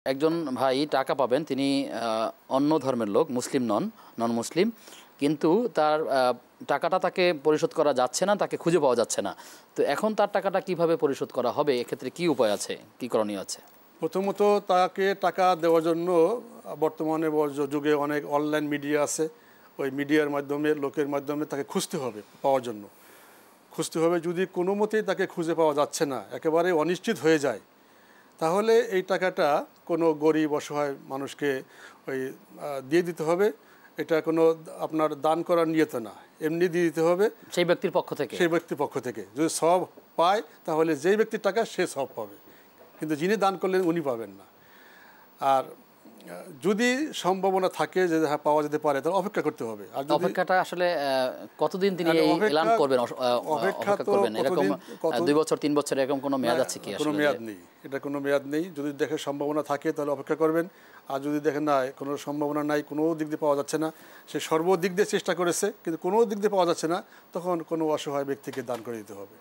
একজন ভাই টাকা পাবেন, তিনি অন্য ধর্মের লোক, মুসলিম নন মুসলিম, কিন্তু তার টাকাটা তাকে পরিশোধ করা যাচ্ছে না, তাকে খুঁজে পাওয়া যাচ্ছে না। তো এখন তার টাকাটা কিভাবে পরিশোধ করা হবে, এক্ষেত্রে কি উপায় আছে, কি করণীয় আছে? প্রথমত তাকে টাকা দেওয়ার জন্য বর্তমানে যুগে অনেক অনলাইন মিডিয়া আছে। ওই মিডিয়ার মাধ্যমে, লোকের মাধ্যমে তাকে খুঁজতে হবে, পাওয়ার জন্য খুঁজতে হবে। যদি কোনো মতেই তাকে খুঁজে পাওয়া যাচ্ছে না, একেবারে অনিশ্চিত হয়ে যায়, তাহলে এই টাকাটা কোনো গরিব অসহায় মানুষকে ওই দিয়ে দিতে হবে। এটা কোনো আপনার দান করার নিয়ত না, এমনি দিয়ে দিতে হবে সেই ব্যক্তির পক্ষ থেকে। সেই ব্যক্তির পক্ষ থেকে যদি সব পায়, তাহলে যেই ব্যক্তির টাকা সে সব পাবে, কিন্তু যিনি দান করলেন উনি পাবেন না। আর যদি সম্ভাবনা থাকে যে হ্যাঁ পাওয়া যেতে পারে, তাহলে অপেক্ষা করতে হবে। আর অপেক্ষাটা আসলে কতদিন তিনি এলান করবেন, অপেক্ষা করবেন? এরকম 2 বছর 3 বছর এরকম কোনো মেয়াদ আছে কি? কোনো মেয়াদ নেই, এটা কোনো মেয়াদ নেই। যদি দেখে সম্ভাবনা থাকে তাহলে অপেক্ষা করবেন, আর যদি দেখেন না কোনো সম্ভাবনা নাই, কোনো দিক দিয়ে পাওয়া যাচ্ছে না, সে সর্বদিক দিয়ে চেষ্টা করেছে কিন্তু কোনো দিক দিয়ে পাওয়া যাচ্ছে না, তখন কোনো অসহায় ব্যক্তিকে দান করে দিতে হবে।